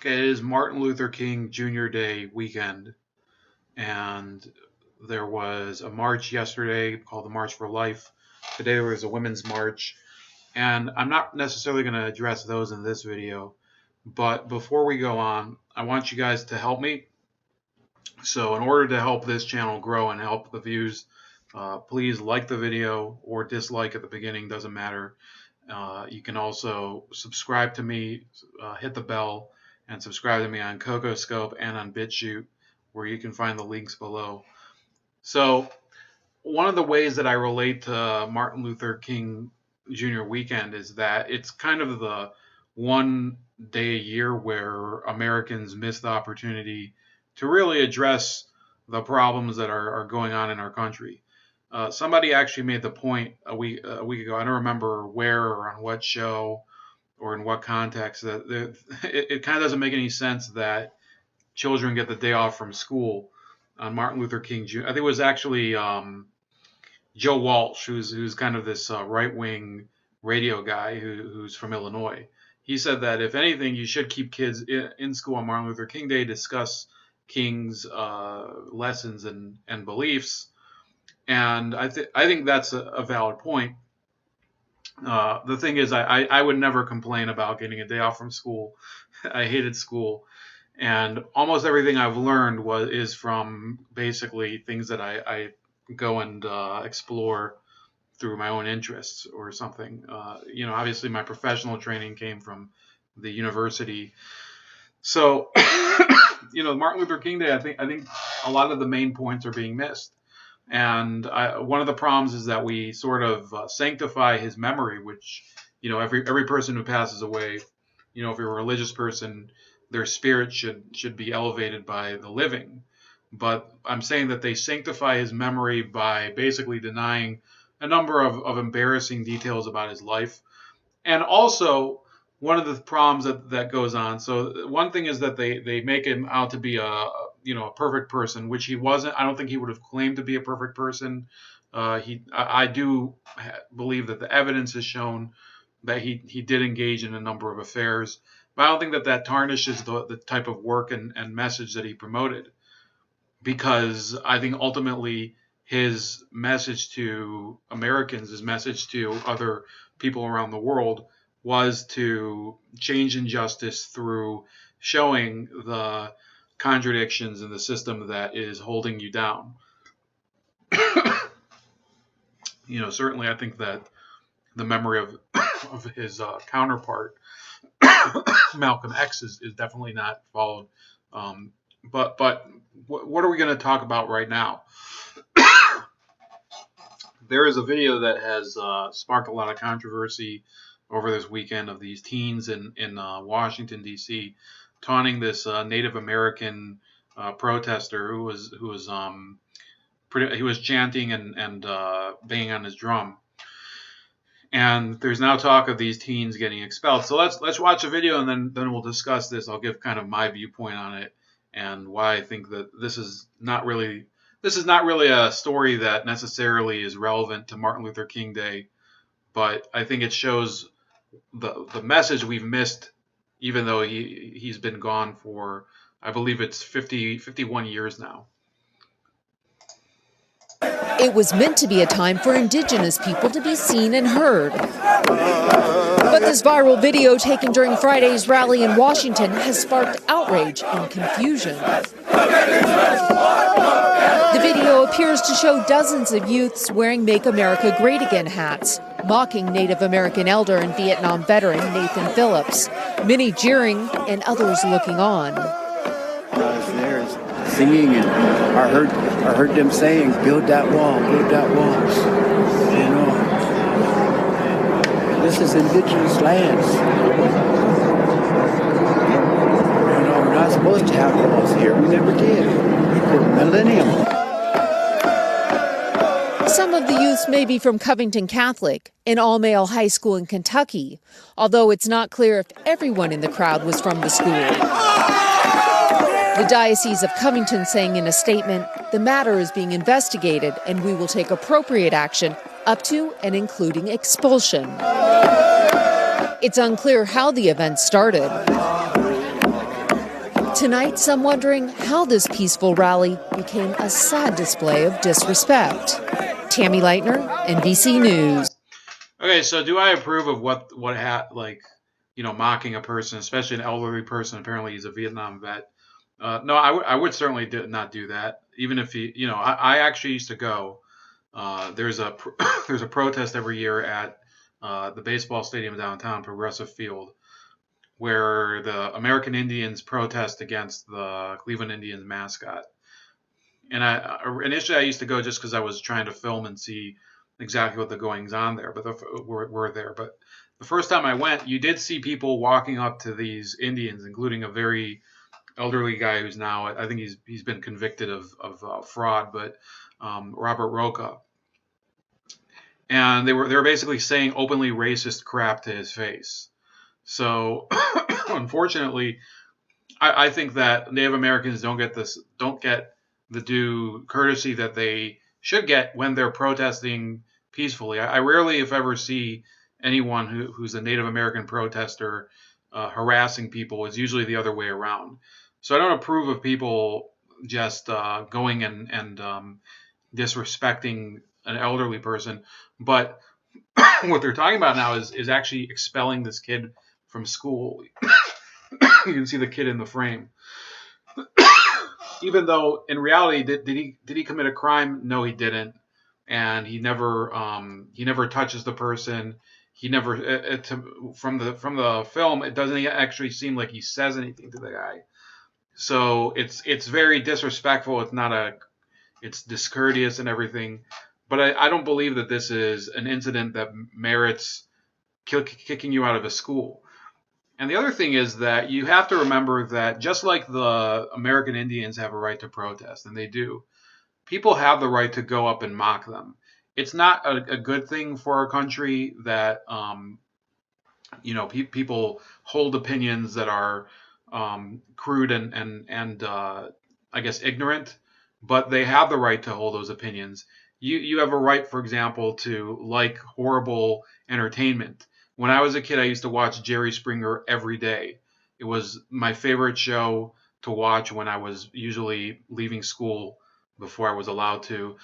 Okay, it is Martin Luther King Jr. Day weekend, and there was a march yesterday called the March for Life. Today there was a women's march, and I'm not necessarily going to address those in this video, but before we go on, I want you guys to help me. So in order to help this channel grow and help the views, please like the video or dislike at the beginning, doesn't matter. You can also subscribe to me, hit the bell, and subscribe to me on CocoScope and on BitChute, where you can find the links below. So one of the ways that I relate to Martin Luther King Jr. weekend is that it's kind of the one day a year where Americans miss the opportunity to really address the problems that are going on in our country. Somebody actually made the point a week ago. I don't remember where or on what show or in what context that it kind of doesn't make any sense that children get the day off from school on Martin Luther King Jr. I think it was actually Joe Walsh, who's kind of this right-wing radio guy who's from Illinois. He said that if anything, you should keep kids in school on Martin Luther King Day, discuss King's lessons and beliefs. And I think that's a valid point. The thing is, I would never complain about getting a day off from school. I hated school, and almost everything I've learned is from basically things that I go and explore through my own interests or something. Obviously my professional training came from the university. So, Martin Luther King Day, I think a lot of the main points are being missed. And one of the problems is that we sort of sanctify his memory, which, every person who passes away, if you're a religious person, their spirit should be elevated by the living. But I'm saying that they sanctify his memory by basically denying a number of embarrassing details about his life. And also, one of the problems that goes on, so one thing is that they make him out to be a perfect person, which he wasn't. I don't think he would have claimed to be a perfect person. I do believe that the evidence has shown that he did engage in a number of affairs, but I don't think that tarnishes the type of work and message that he promoted, because I think ultimately his message to Americans, his message to other people around the world, was to change injustice through showing the contradictions in the system that is holding you down. Certainly I think that the memory of his counterpart, Malcolm X, is definitely not followed. But what are we going to talk about right now? There is a video that has sparked a lot of controversy over this weekend of these teens in Washington, D.C., taunting this Native American protester who was chanting and banging on his drum. And there's now talk of these teens getting expelled. So let's watch a video, and then we'll discuss this. I'll give kind of my viewpoint on it and why I think that this is not really a story that necessarily is relevant to Martin Luther King Day, but I think it shows the message we've missed, even though he's been gone for, I believe it's 51 years now. It was meant to be a time for Indigenous people to be seen and heard. But this viral video taken during Friday's rally in Washington has sparked outrage and confusion. The video appears to show dozens of youths wearing Make America Great Again hats, mocking Native American elder and Vietnam veteran Nathan Phillips, many jeering and others looking on. I was there singing, and I heard them saying, build that wall, This is indigenous lands. We're not supposed to have walls here. We never did. For millennium. Some of the youths may be from Covington Catholic, an all-male high school in Kentucky, although it's not clear if everyone in the crowd was from the school. The Diocese of Covington saying in a statement, the matter is being investigated and we will take appropriate action up to and including expulsion. It's unclear how the event started. Tonight, some wondering how this peaceful rally became a sad display of disrespect. Tammy Leitner, NBC News. Okay, so do I approve of mocking a person, especially an elderly person? Apparently, he's a Vietnam vet. No, I would certainly not do that. Even if I actually used to go. There's a there's a protest every year at the baseball stadium downtown, Progressive Field, where the American Indians protest against the Cleveland Indians mascot. And initially I used to go just because I was trying to film and see exactly what the goings on there, but were there. But the first time I went, you did see people walking up to these Indians, including a very elderly guy who's now, I think he's been convicted of fraud, but Robert Roca. And they were basically saying openly racist crap to his face. So unfortunately, I think that Native Americans don't get the due courtesy that they should get when they're protesting peacefully. I rarely, if ever, see anyone who's a Native American protester harassing people. It's usually the other way around. So I don't approve of people just going and disrespecting an elderly person. But what they're talking about now is actually expelling this kid from school. You can see the kid in the frame. Even though in reality, did he commit a crime? No, he didn't, and he never touches the person. He never from the film, it doesn't actually seem like he says anything to the guy. So it's very disrespectful. It's discourteous and everything. But I don't believe that this is an incident that merits kicking you out of a school. And the other thing is that you have to remember that just like the American Indians have a right to protest, and they do, people have the right to go up and mock them. It's not a good thing for our country that people hold opinions that are crude and I guess ignorant, but they have the right to hold those opinions. You have a right, for example, to like horrible entertainment. When I was a kid, I used to watch Jerry Springer every day. It was my favorite show to watch when I was usually leaving school before I was allowed to.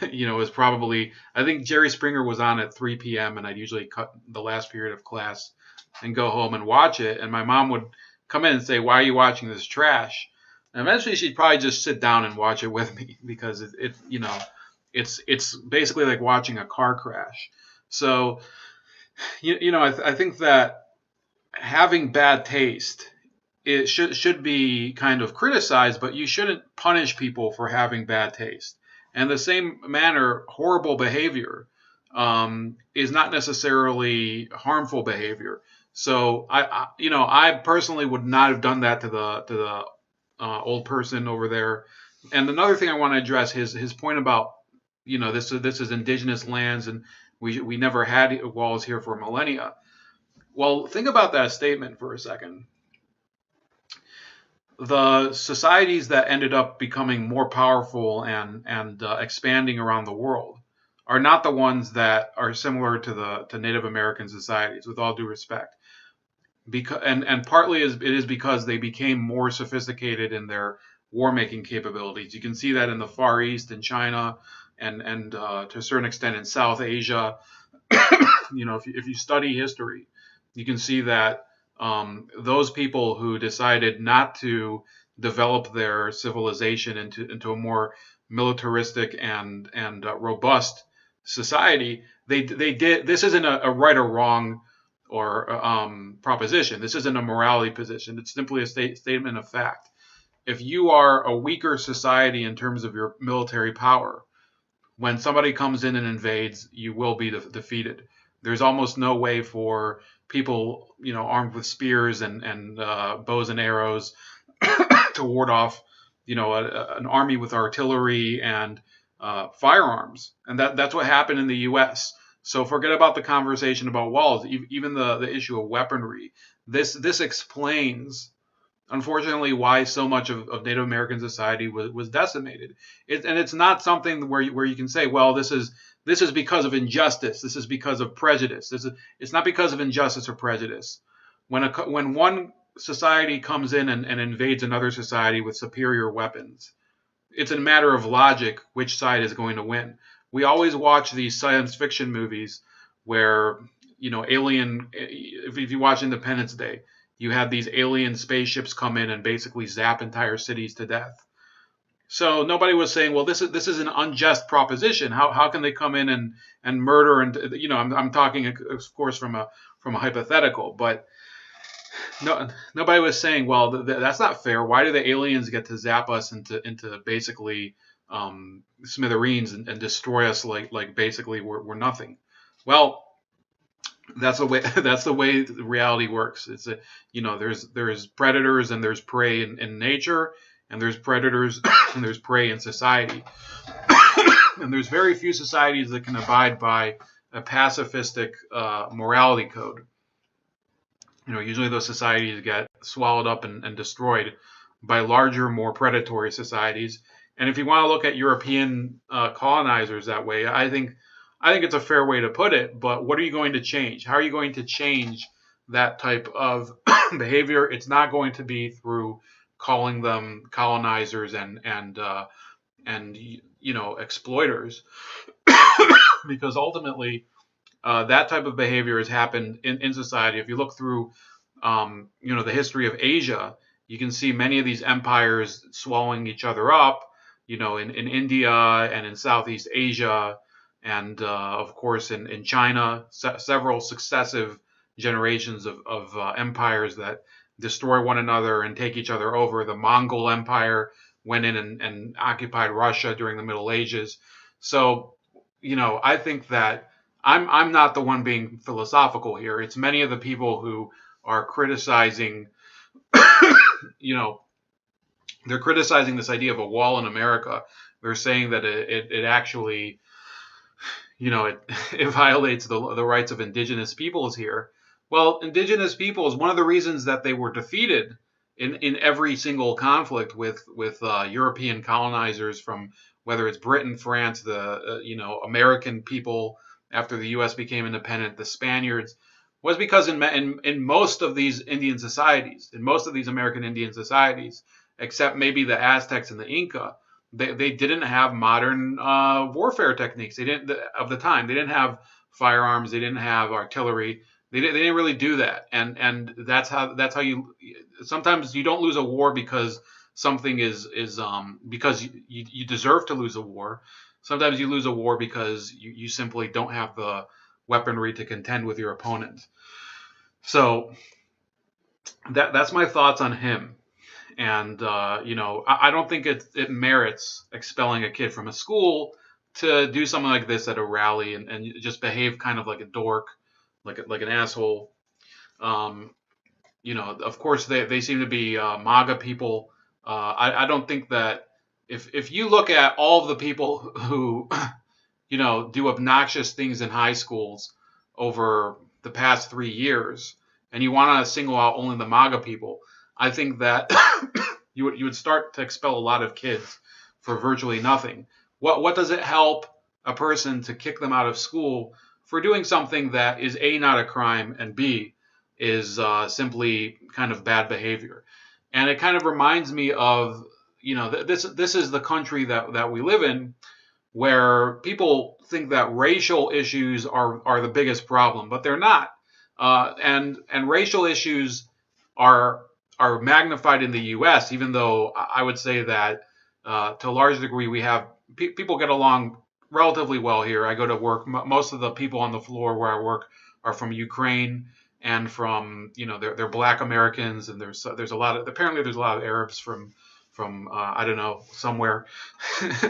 It was probably, I think Jerry Springer was on at 3 p.m. and I'd usually cut the last period of class and go home and watch it. And my mom would come in and say, "Why are you watching this trash?" And eventually she'd probably just sit down and watch it with me because it's basically like watching a car crash. So, I think that having bad taste, it should be kind of criticized, but you shouldn't punish people for having bad taste. And the same manner, horrible behavior is not necessarily harmful behavior. So I personally would not have done that to the old person over there. And another thing I want to address his point about this is indigenous lands and we never had walls here for millennia. Well, think about that statement for a second. The societies that ended up becoming more powerful and expanding around the world are not the ones that are similar to Native American societies, with all due respect. And partly it is because they became more sophisticated in their war making capabilities. You can see that in the Far East, in China, and to a certain extent in South Asia. If you study history, you can see that those people who decided not to develop their civilization into a more militaristic and robust society, they did. This isn't a right or wrong or proposition. This isn't a morality position. It's simply a statement of fact. If you are a weaker society in terms of your military power, when somebody comes in and invades, you will be defeated. There's almost no way for people, armed with spears and bows and arrows to ward off, an army with artillery and firearms. And that's what happened in the U.S. So forget about the conversation about walls, even the issue of weaponry. This explains, unfortunately, why so much of Native American society was decimated. And it's not something where you can say, well, this is because of injustice. This is because of prejudice. It's not because of injustice or prejudice. When one society comes in and invades another society with superior weapons, it's a matter of logic which side is going to win. We always watch these science fiction movies where, if you watch Independence Day, you have these alien spaceships come in and basically zap entire cities to death. So nobody was saying, well, this is an unjust proposition. How can they come in and murder? And I'm talking, of course, from a hypothetical, but nobody was saying, well, that's not fair. Why do the aliens get to zap us into basically smithereens and destroy us like basically we're nothing? Well, that's the way reality works. There's predators and there's prey in nature, and there's predators and there's prey in society. And there's very few societies that can abide by a pacifistic morality code. Usually those societies get swallowed up and destroyed by larger, more predatory societies. And if you want to look at European colonizers that way, I think it's a fair way to put it. But what are you going to change? How are you going to change that type of behavior? It's not going to be through calling them colonizers and exploiters, because ultimately that type of behavior has happened in society. If you look through the history of Asia, you can see many of these empires swallowing each other up, in India and in Southeast Asia, and of course in China, several successive generations of empires that destroy one another and take each other over. The Mongol Empire went in and occupied Russia during the Middle Ages. So, I think that I'm not the one being philosophical here. It's many of the people who are criticizing, they're criticizing this idea of a wall in America. They're saying that it actually, it violates the rights of indigenous peoples here. Well, indigenous peoples, one of the reasons that they were defeated in every single conflict with European colonizers, from whether it's Britain, France, the American people after the U.S. became independent, the Spaniards, was because in most of these Indian societies, in most of these American Indian societies, except maybe the Aztecs and the Inca, they didn't have modern warfare techniques. They didn't of the time. They didn't have firearms. They didn't have artillery. They didn't really do that. And that's how you sometimes you don't lose a war because something is because you deserve to lose a war. Sometimes you lose a war because you simply don't have the weaponry to contend with your opponent. So that's my thoughts on him. And I don't think it merits expelling a kid from a school to do something like this at a rally and just behave kind of like a dork, like an asshole. Of course they seem to be MAGA people. I don't think that if you look at all of the people who do obnoxious things in high schools over the past 3 years, and you want to single out only the MAGA people, I think that you would start to expel a lot of kids for virtually nothing. What does it help a person to kick them out of school for doing something that is A, not a crime, and B, is simply kind of bad behavior? And it kind of reminds me of, this is the country that we live in, where people think that racial issues are the biggest problem, but they're not. And racial issues are magnified in the U.S., even though I would say that to a large degree we have people get along relatively well here. I go to work. Most of the people on the floor where I work are from Ukraine and from they're Black Americans, and there's a lot of Arabs from I don't know, somewhere.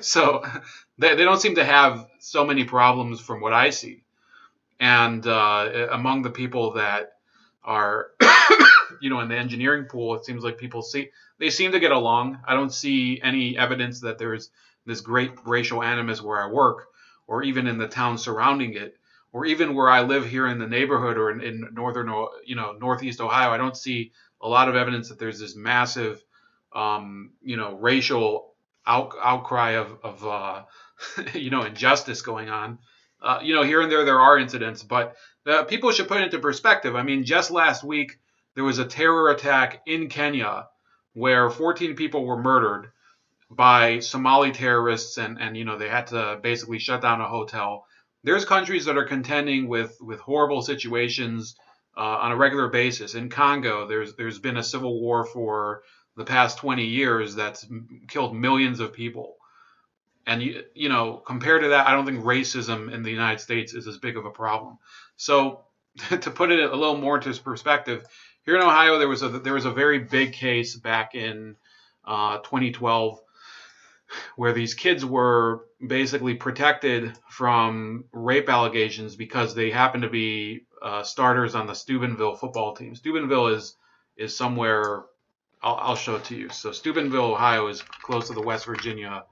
So they don't seem to have so many problems from what I see. And among the people that are in the engineering pool, it seems like they seem to get along. I don't see any evidence that there's this great racial animus where I work, or even in the town surrounding it, or even where I live here in the neighborhood or in northern, northeast Ohio. I don't see a lot of evidence that there's this massive, racial outcry of injustice going on. Here and there are incidents, but people should put it into perspective. I mean, just last week, there was a terror attack in Kenya where 14 people were murdered by Somali terrorists, and they had to basically shut down a hotel. There's countries that are contending with horrible situations on a regular basis. In Congo, there's been a civil war for the past 20 years that's killed millions of people. And compared to that, I don't think racism in the United States is as big of a problem. So to put it a little more into perspective, here in Ohio there was a very big case back in 2012 where these kids were basically protected from rape allegations because they happened to be starters on the Steubenville football team. Steubenville is somewhere. I'll show it to you. So Steubenville, Ohio, is close to the West Virginia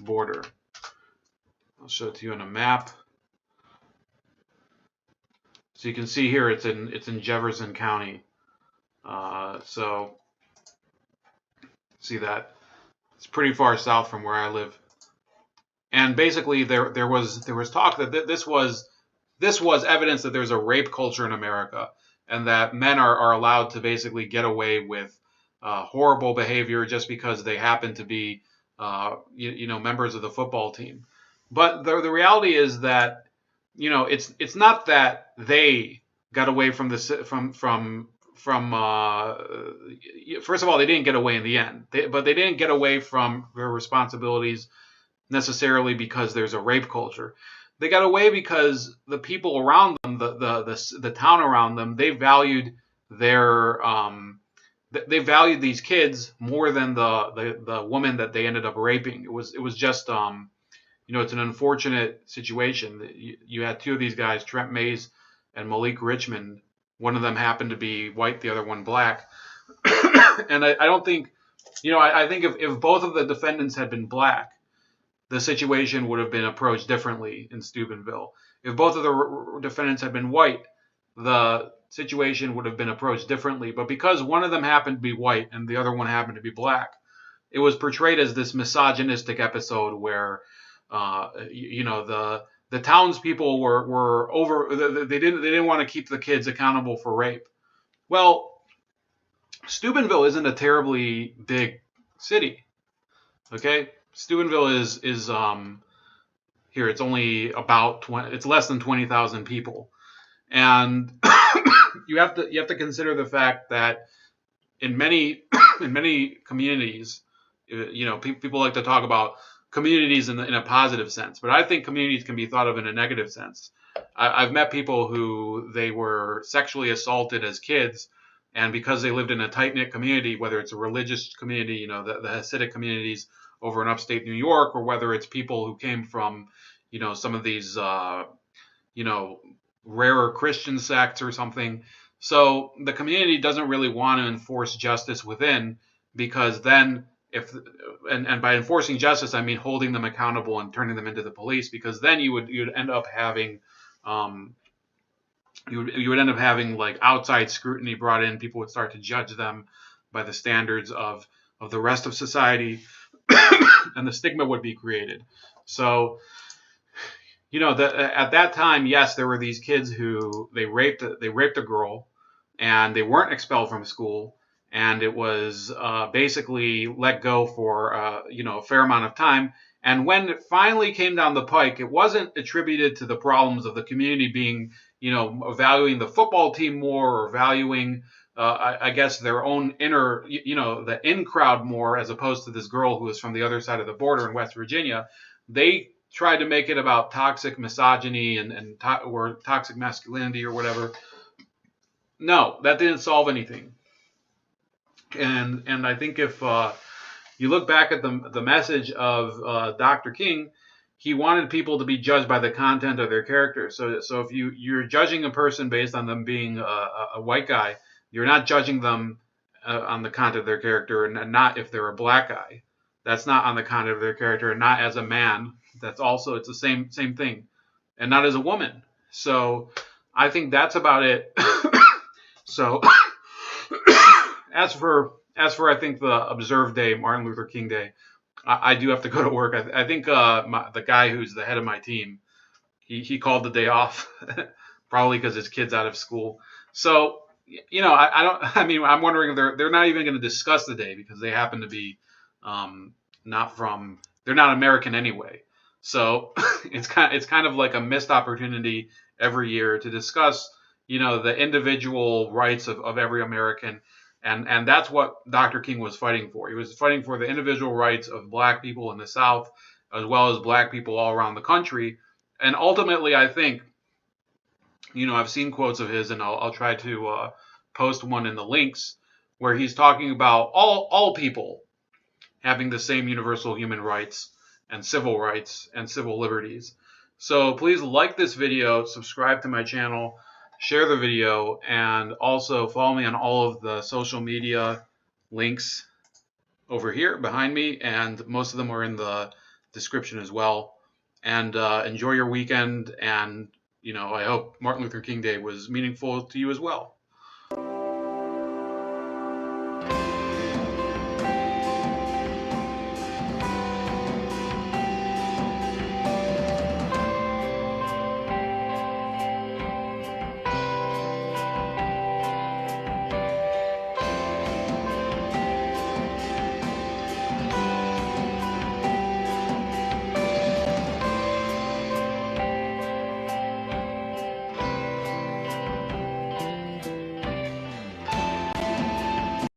border. I'll show it to you on a map. So you can see here it's in Jefferson County. So see that it's pretty far south from where I live. And basically there was talk that this was evidence that there's a rape culture in America, and that men are allowed to basically get away with horrible behavior just because they happen to be members of the football team. But the reality is that it's not that they got away from this from first of all, they didn't get away in the end, but they didn't get away from their responsibilities necessarily because there's a rape culture. They got away because the people around them, the town around them, they valued these kids more than the woman that they ended up raping. It was just it's an unfortunate situation. You had two of these guys, Trent Mays and Malik Richmond. One of them happened to be white, the other one black. And I don't think, I think if both of the defendants had been black, the situation would have been approached differently in Steubenville. If both of the defendants had been white, the situation would have been approached differently. But because one of them happened to be white and the other one happened to be black, it was portrayed as this misogynistic episode where, the townspeople were over. They didn't want to keep the kids accountable for rape. Well, Steubenville isn't a terribly big city. Okay, Steubenville is here. It's only about 20. It's less than 20,000 people, and you have to consider the fact that in many communities, people like to talk about communities in a positive sense, but I think communities can be thought of in a negative sense. I've met people who they were sexually assaulted as kids, and because they lived in a tight-knit community, whether it's a religious community, the Hasidic communities over in upstate New York, or whether it's people who came from, some of these, rarer Christian sects or something. So the community doesn't really want to enforce justice within, because then and by enforcing justice, I mean holding them accountable and turning them into the police, because then you'd end up having you would end up having like outside scrutiny brought in. People would start to judge them by the standards of the rest of society, and the stigma would be created. So, at that time, yes, there were these kids who they raped a girl, and they weren't expelled from school, and it was basically let go for a fair amount of time. And when it finally came down the pike, it wasn't attributed to the problems of the community being, valuing the football team more, or valuing, I guess, their own inner, the in crowd more, as opposed to this girl who was from the other side of the border in West Virginia. They tried to make it about toxic misogyny or toxic masculinity or whatever. No, that didn't solve anything. And I think if you look back at the message of Dr. King, he wanted people to be judged by the content of their character. So if you're judging a person based on them being a white guy, you're not judging them on the content of their character, and not if they're a black guy. That's not on the content of their character, and not as a man. It's the same thing, and not as a woman. So I think that's about it. So as for I think the observed day, Martin Luther King Day, I do have to go to work. I think the guy who's the head of my team, he called the day off, probably because his kid's out of school. So I don't. I mean, I'm wondering if they're not even going to discuss the day because they happen to be not from. They're not American anyway. So it's kind of like a missed opportunity every year to discuss, the individual rights of every American, and that's what Dr. King was fighting for. He was fighting for the individual rights of Black people in the South, as well as Black people all around the country. And ultimately, I think, I've seen quotes of his, and I'll try to post one in the links where he's talking about all people having the same universal human rights and civil liberties. So please like this video, subscribe to my channel, share the video, and also follow me on all of the social media links over here behind me, and most of them are in the description as well. And enjoy your weekend, and I hope Martin Luther King Day was meaningful to you as well.